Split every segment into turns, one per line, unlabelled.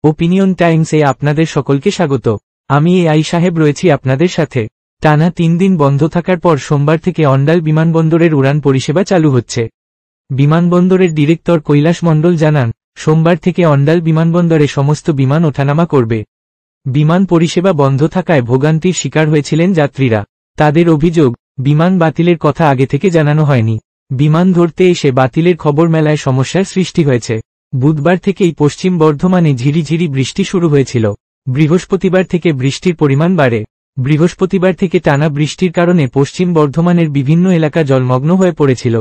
Opinion টাইমসে আপনাদের সকলকে স্বাগত। আমি এআই সাহেব রয়েছি আপনাদের সাথে। টানা 3 দিন বন্ধ থাকার পর সোমবার থেকে অন্ডাল বিমানবন্দরের উড়ান পরিষেবা চালু হচ্ছে। বিমানবন্দরের ডিরেক্টর কৈলাস মণ্ডল জানান, সোমবার থেকে অন্ডাল বিমানবন্দরে সমস্ত বিমান ওঠানামা করবে। বিমান পরিষেবা বন্ধ থাকায় ভোগান্তির শিকার হয়েছিলেন যাত্রীরা। তাদের অভিযোগ, বিমান বাতিলের কথা আগে থেকে জানানো হয়নি। বিমান ধরতে এসে বাতিলের খবর মেলায় সমস্যার সৃষ্টি হয়েছে। বুধবার থেকেই পশ্চিম বর্ধমানে ঝিরিঝিরি বৃষ্টি শুরু হয়েছিল। বৃহস্পতিবার থেকে বৃষ্টির পরিমাণ বাড়ে। বৃহস্পতিবার থেকে টানা বৃষ্টির কারণে পশ্চিম বর্ধমানের বিভিন্ন এলাকা জলমগ্ন হয়ে পড়েছিল।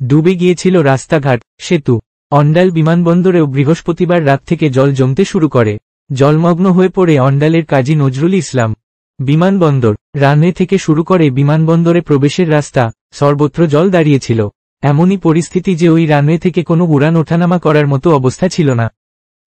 ডুবে গিয়েছিল রাস্তাঘাট, সেতু। অন্ডাল বিমানবন্দরেও বৃহস্পতিবার রাত থেকে জল জমতে শুরু করে। জলমগ্ন হয়ে পড়ে অন্ডালের কাজী নজরুল ইসলাম। বিমানবন্দর, রানওয়ে থেকে শুরু করে বিমানবন্দরে প্রবেশের রাস্তা, সর্বত্র জল দাঁড়িয়েছিল। এমনই পরিস্থিতি যে ওই রানওয়ে থেকে কোনো উড়ান ওঠানামা করার মতো অবস্থা ছিল না।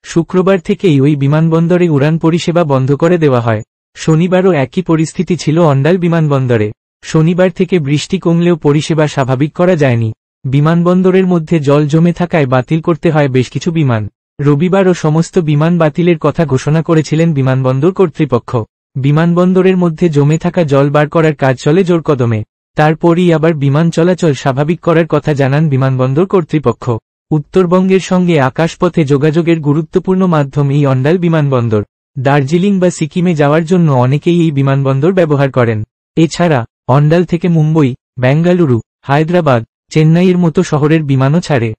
শুক্রবার থেকেই ওই বিমানবন্দরে উড়ান পরিষেবা বন্ধ করে দেওয়া হয়। শনিবারও একই পরিস্থিতি ছিল অন্ডাল বিমানবন্দরে। শনিবার থেকে বৃষ্টি কমলেও পরিষেবা স্বাভাবিক করা যায়নি। বিমানবন্দরের মধ্যে জল জমে থাকায় বাতিল করতে হয় বেশ কিছু বিমান। রবিবারও সমস্ত বিমান বাতিলের কথা ঘোষণা করেছিলেন বিমানবন্দর কর্তৃপক্ষ। বিমানবন্দরের মধ্যে জমে থাকা জল বার করার কাজ চলে জোরকদমে। তারপরই আবার বিমান চলাচল স্বাভাবিক করার কথা জানান বিমানবন্দর কর্তৃপক্ষ। উত্তরবঙ্গের সঙ্গে আকাশপথে যোগাযোগের গুরুত্বপূর্ণ মাধ্যম এই অন্ডাল বিমানবন্দর। দার্জিলিং বা সিকিমে যাওয়ার জন্য অনেকেই এই বিমানবন্দর ব্যবহার করেন। এছাড়া অন্ডাল থেকে মুম্বই, বেঙ্গালুরু, হায়দ্রাবাদ, চেন্নাইয়ের মতো শহরের বিমানও ছাড়ে।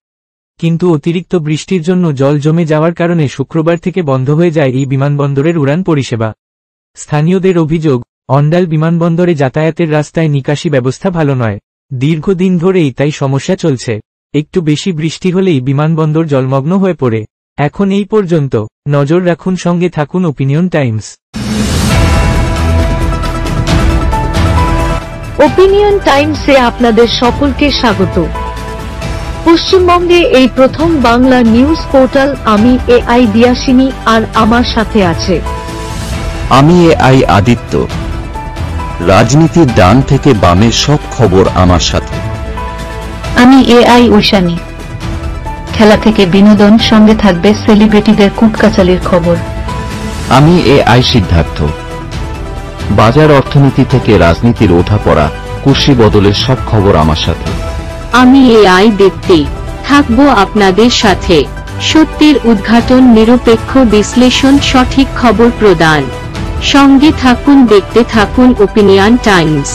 কিন্তু অতিরিক্ত বৃষ্টির জন্য জল জমে যাওয়ার কারণে শুক্রবার থেকে বন্ধ হয়ে যায় এই বিমানবন্দরের উড়ান পরিষেবা। স্থানীয়দের অভিযোগ, অন্ডাল বিমানবন্দরে যাতায়াতের রাস্তায় নিকাশি ব্যবস্থা ভালো নয়। দীর্ঘদিন ধরেই তাই সমস্যা চলছে। একটু বেশি বৃষ্টি হলেই বিমানবন্দর জলমগ্ন হয়ে পড়ে। এখন এই পর্যন্ত। নজর রাখুন, সঙ্গে থাকুন ওপিনিয়ন টাইমস।
ওপিনিয়ন টাইমসে আপনাদের সকলকে স্বাগত। পশ্চিমবঙ্গে এই প্রথম বাংলা নিউজ পোর্টাল। আমি এআই দিয়াসিনী, আর আমার সাথে আছে
আমি এআই আদিত্য। রাজনীতির ডান থেকে বামের সব খবর আমার সাথে।
আমি এআই ঐশানী। খেলা থেকে বিনোদন, সঙ্গে থাকবে সেলিব্রিটিদের কুটকাচালির খবর।
আমি এআই সিদ্ধার্থ। বাজার অর্থনীতি থেকে রাজনীতির ওঠাপড়া, কুর্সি বদলের সব খবর আমার সাথে।
আমি এআই দীপ্তি, থাকবো আপনাদের সাথে। সত্যের উদ্ঘাটন, নিরপেক্ষ বিশ্লেষণ, সঠিক খবর প্রদান। সঙ্গে থাকুন, দেখতে থাকুন ওপিনিয়ন টাইমস।